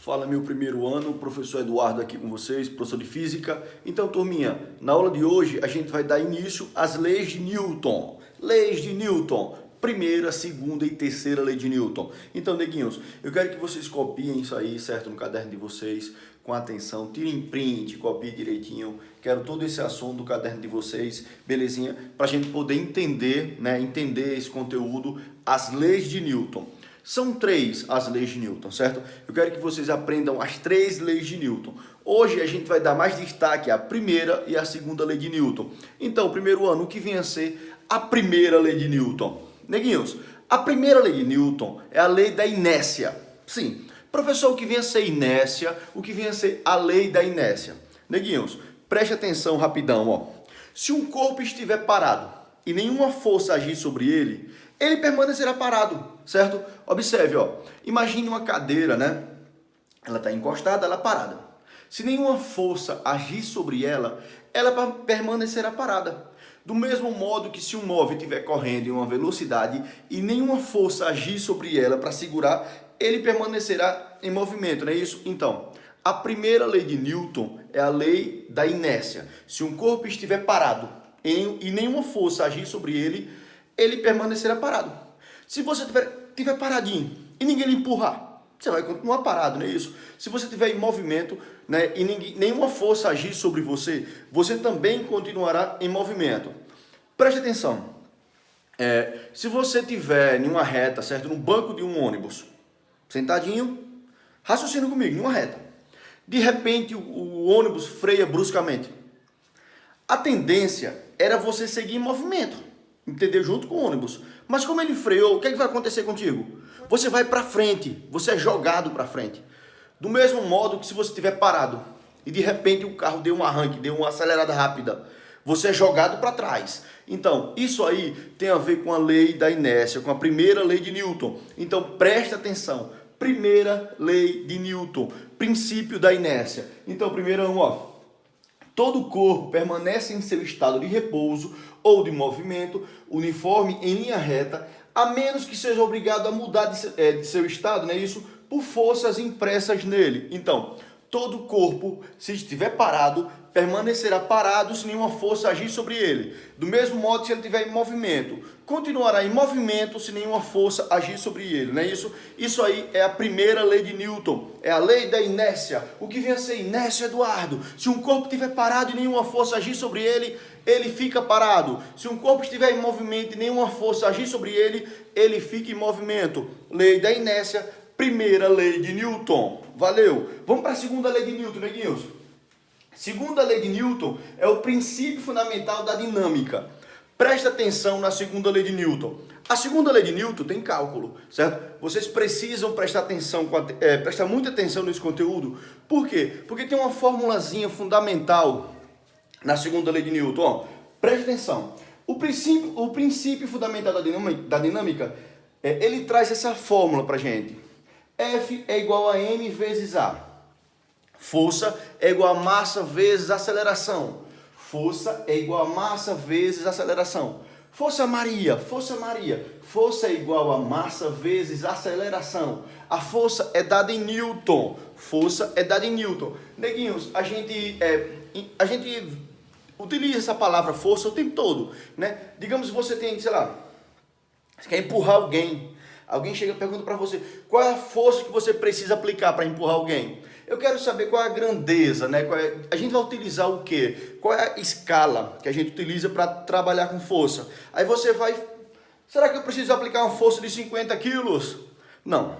Fala meu primeiro ano, professor Eduardo aqui com vocês, professor de Física. Então, turminha, na aula de hoje a gente vai dar início às leis de Newton. Leis de Newton, primeira, segunda e terceira lei de Newton. Então, neguinhos, eu quero que vocês copiem isso aí, certo, no caderno de vocês, com atenção, tirem print, copiem direitinho. Quero todo esse assunto do caderno de vocês, belezinha? Para a gente poder entender, entender esse conteúdo, as leis de Newton. São três as leis de Newton, certo? Eu quero que vocês aprendam as três leis de Newton. Hoje a gente vai dar mais destaque à primeira e à segunda lei de Newton. Então, primeiro ano, o que vem a ser a primeira lei de Newton? Neguinhos, a primeira lei de Newton é a lei da inércia. Sim, professor, o que vem a ser inércia? O que vem a ser a lei da inércia? Neguinhos, preste atenção rapidão, ó. Se um corpo estiver parado e nenhuma força agir sobre ele, ele permanecerá parado, certo? Observe, ó. Imagine uma cadeira, né? Ela está encostada, ela parada. Se nenhuma força agir sobre ela, ela permanecerá parada. Do mesmo modo que se um móvel estiver correndo em uma velocidade e nenhuma força agir sobre ela para segurar, ele permanecerá em movimento, não é isso? Então, a primeira lei de Newton é a lei da inércia. Se um corpo estiver parado e nenhuma força agir sobre ele, ele permanecerá parado. Se você estiver paradinho e ninguém lhe empurrar, você vai continuar parado, não é isso? Se você estiver em movimento, né, e nenhuma força agir sobre você, você também continuará em movimento. Preste atenção. Se você estiver em uma reta, certo? No banco de um ônibus, sentadinho, raciocina comigo, em uma reta. De repente, o ônibus freia bruscamente. A tendência era você seguir em movimento, entendeu? Junto com o ônibus. Mas como ele freou, o que é que vai acontecer contigo? Você vai para frente, você é jogado para frente. Do mesmo modo que se você estiver parado e de repente o carro deu um arranque, deu uma acelerada rápida, você é jogado para trás. Então, isso aí tem a ver com a lei da inércia, com a primeira lei de Newton. Então, presta atenção. Primeira lei de Newton, princípio da inércia. Então, primeiro, ó. Todo corpo permanece em seu estado de repouso ou de movimento uniforme em linha reta, a menos que seja obrigado a mudar de seu estado, não é isso? Por forças impressas nele. Então, todo corpo, se estiver parado, permanecerá parado se nenhuma força agir sobre ele. Do mesmo modo, se ele estiver em movimento, continuará em movimento se nenhuma força agir sobre ele, não é isso? Isso aí é a primeira lei de Newton, é a lei da inércia. O que vem a ser inércia, Eduardo? Se um corpo estiver parado e nenhuma força agir sobre ele, ele fica parado. Se um corpo estiver em movimento e nenhuma força agir sobre ele, ele fica em movimento. Lei da inércia, primeira lei de Newton. Valeu! Vamos para a segunda lei de Newton, neguinhos? Segunda lei de Newton é o princípio fundamental da dinâmica. Presta atenção na segunda lei de Newton. A segunda lei de Newton tem cálculo, certo? Vocês precisam prestar atenção, prestar muita atenção nesse conteúdo. Por quê? Porque tem uma formulazinha fundamental na segunda lei de Newton. Ó, presta atenção. O princípio fundamental da dinâmica, ele traz essa fórmula para gente. F é igual a m vezes A. Força é igual a massa vezes aceleração. Força é igual a massa vezes aceleração. Força Maria. Força é igual a massa vezes aceleração. A força é dada em Newton. Força é dada em Newton. Neguinhos, a gente utiliza essa palavra força o tempo todo, né? Digamos que você tem, sei lá, você quer empurrar alguém. Alguém chega e pergunta para você, qual é a força que você precisa aplicar para empurrar alguém? Eu quero saber qual é a grandeza, né? A gente vai utilizar o quê? Qual é a escala que a gente utiliza para trabalhar com força? Aí você vai, será que eu preciso aplicar uma força de 50 quilos? Não.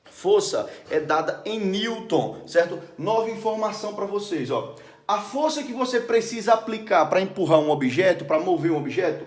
Força é dada em Newton, certo? Nova informação para vocês, ó. A força que você precisa aplicar para empurrar um objeto, para mover um objeto,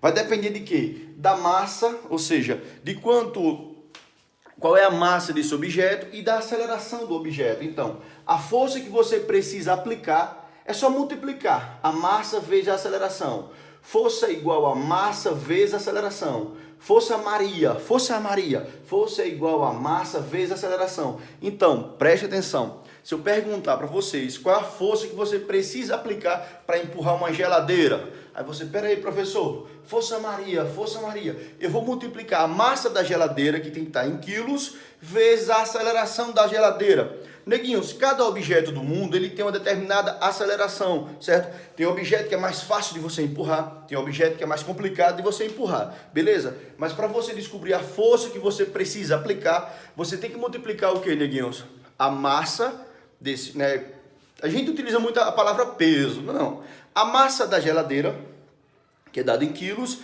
vai depender de quê? Da massa, ou seja, de qual é a massa desse objeto e da aceleração do objeto. Então, a força que você precisa aplicar é só multiplicar a massa vezes a aceleração. Força é igual a massa vezes aceleração. Força Maria, força Maria. Força é igual a massa vezes aceleração. Então, preste atenção. Se eu perguntar para vocês qual é a força que você precisa aplicar para empurrar uma geladeira, aí você, peraí, professor, força Maria, força Maria. Eu vou multiplicar a massa da geladeira, que tem que estar em quilos, vezes a aceleração da geladeira. Neguinhos, cada objeto do mundo ele tem uma determinada aceleração, certo? Tem objeto que é mais fácil de você empurrar, tem objeto que é mais complicado de você empurrar, beleza? Mas para você descobrir a força que você precisa aplicar, você tem que multiplicar o que, neguinhos? A massa desse, né? A gente utiliza muito a palavra peso, não. A massa da geladeira, que é dada em quilos,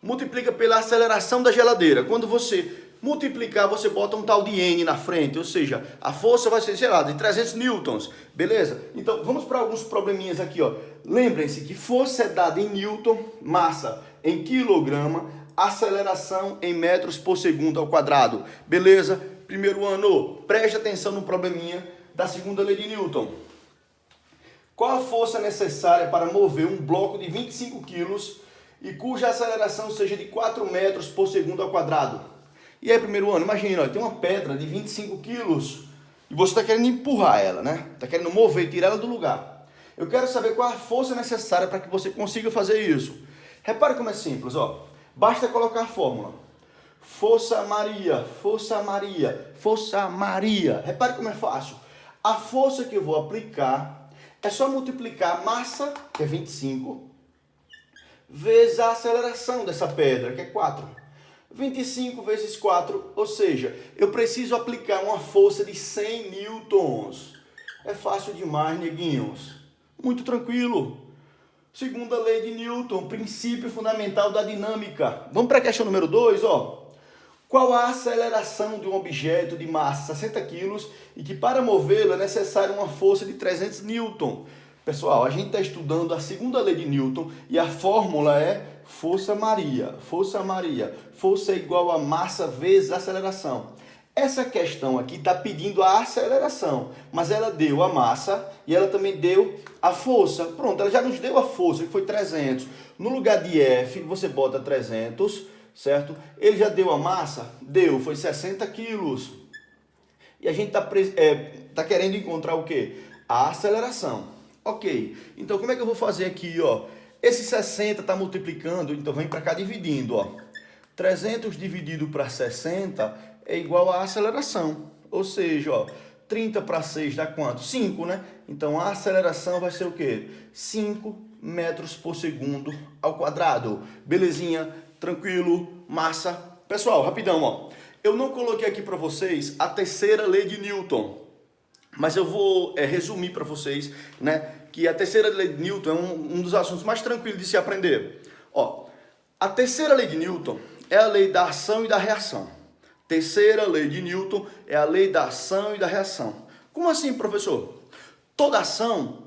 multiplica pela aceleração da geladeira. Quando você multiplicar, você bota um tal de N na frente, ou seja, a força vai ser, sei lá, de 300 newtons, beleza? Então, vamos para alguns probleminhas aqui, ó. Lembrem-se que força é dada em newton, massa em quilograma, aceleração em metros por segundo ao quadrado, beleza? Primeiro ano, preste atenção no probleminha da segunda lei de Newton. Qual a força necessária para mover um bloco de 25 quilos e cuja aceleração seja de 4 metros por segundo ao quadrado? E aí, primeiro ano, imagina, ó, tem uma pedra de 25 quilos e você está querendo empurrar ela, né? Está querendo mover, tirar ela do lugar. Eu quero saber qual a força necessária para que você consiga fazer isso. Repare como é simples, ó. Basta colocar a fórmula. Força Maria, força Maria, força Maria. Repare como é fácil. A força que eu vou aplicar é só multiplicar a massa, que é 25, vezes a aceleração dessa pedra, que é 4. 25 vezes 4, ou seja, eu preciso aplicar uma força de 100 newtons. É fácil demais, neguinhos. Muito tranquilo. Segunda lei de Newton, princípio fundamental da dinâmica. Vamos para a questão número 2, ó. Qual a aceleração de um objeto de massa 60 kg e que para movê-lo é necessária uma força de 300 newton? Pessoal, a gente está estudando a segunda lei de Newton e a fórmula é força Maria. Força Maria. Força é igual a massa vezes aceleração. Essa questão aqui está pedindo a aceleração, mas ela deu a massa e ela também deu a força. Pronto, ela já nos deu a força, que foi 300. No lugar de F, você bota 300, certo? Ele já deu a massa? Deu, foi 60 quilos. E a gente tá querendo encontrar o quê? A aceleração. Ok, então como é que eu vou fazer aqui, ó? Esse 60 está multiplicando, então vem para cá dividindo, ó. 300 dividido para 60 é igual à aceleração. Ou seja, ó, 30 para 6 dá quanto? 5, né? Então a aceleração vai ser o quê? 5 metros por segundo ao quadrado. Belezinha? Tranquilo? Massa? Pessoal, rapidão, ó. Eu não coloquei aqui para vocês a terceira lei de Newton. Mas eu vou resumir para vocês, né, que a terceira lei de Newton é um dos assuntos mais tranquilos de se aprender. Ó, a terceira lei de Newton é a lei da ação e da reação. Terceira lei de Newton é a lei da ação e da reação. Como assim, professor? Toda ação,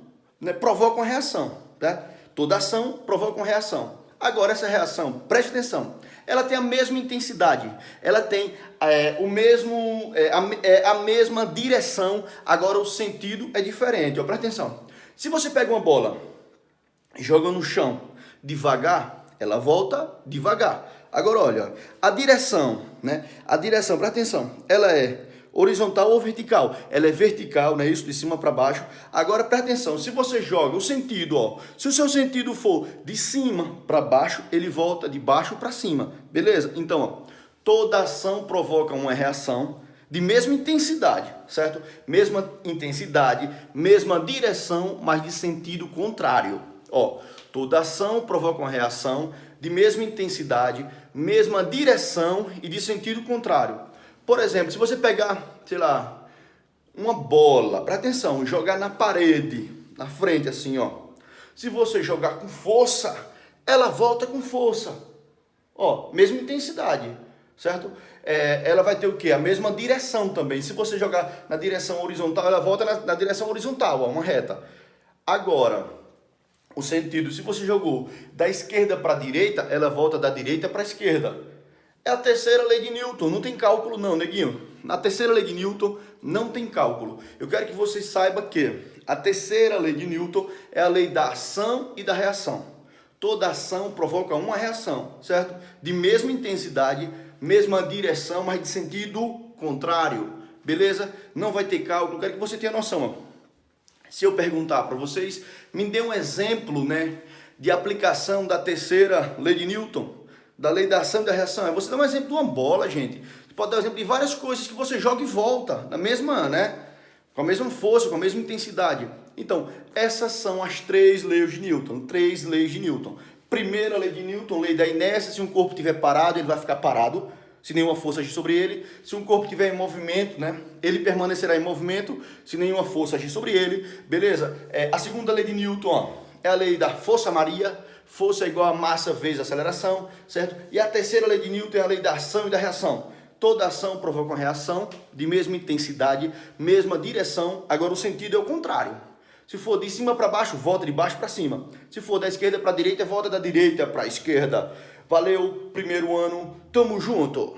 né, provoca uma reação, tá? Toda ação provoca uma reação. Agora, essa reação, preste atenção, ela tem a mesma intensidade, ela tem a mesma direção, agora o sentido é diferente. Ó, presta atenção, se você pega uma bola e joga no chão devagar, ela volta devagar. Agora, olha, a direção, né? A direção, presta atenção, ela é horizontal ou vertical? Ela é vertical, né? Isso, de cima para baixo. Agora, presta atenção, se você joga o sentido, ó, se o seu sentido for de cima para baixo, ele volta de baixo para cima, beleza? Então, ó, toda ação provoca uma reação de mesma intensidade, certo? Mesma intensidade, mesma direção, mas de sentido contrário. Ó, toda ação provoca uma reação de mesma intensidade, mesma direção e de sentido contrário. Por exemplo, se você pegar, sei lá, uma bola, presta atenção, jogar na parede, na frente assim, ó. Se você jogar com força, ela volta com força. Ó, mesma intensidade, certo? Ela vai ter o quê? A mesma direção também. Se você jogar na direção horizontal, ela volta na direção horizontal, ó, uma reta. Agora, o sentido, se você jogou da esquerda para a direita, ela volta da direita para a esquerda. É a terceira lei de Newton, não tem cálculo não, neguinho. Na terceira lei de Newton não tem cálculo. Eu quero que você saiba que a terceira lei de Newton é a lei da ação e da reação. Toda ação provoca uma reação, certo? De mesma intensidade, mesma direção, mas de sentido contrário, beleza? Não vai ter cálculo, quero que você tenha noção. Se eu perguntar para vocês, me dê um exemplo, né, de aplicação da terceira lei de Newton, da lei da ação e da reação. Você dá um exemplo de uma bola, gente. Você pode dar um exemplo de várias coisas que você joga e volta, na mesma, né, com a mesma força, com a mesma intensidade. Então, essas são as três leis de Newton, três leis de Newton. Primeira lei de Newton, lei da inércia: se um corpo estiver parado, ele vai ficar parado, se nenhuma força agir sobre ele. Se um corpo estiver em movimento, né, ele permanecerá em movimento, se nenhuma força agir sobre ele, beleza? A segunda lei de Newton, ó, é a lei da força-maria, força é igual a massa vezes aceleração, certo? E a terceira lei de Newton é a lei da ação e da reação. Toda ação provoca uma reação de mesma intensidade, mesma direção, agora o sentido é o contrário. Se for de cima para baixo, volta de baixo para cima. Se for da esquerda para a direita, volta da direita para a esquerda. Valeu, primeiro ano, tamo junto!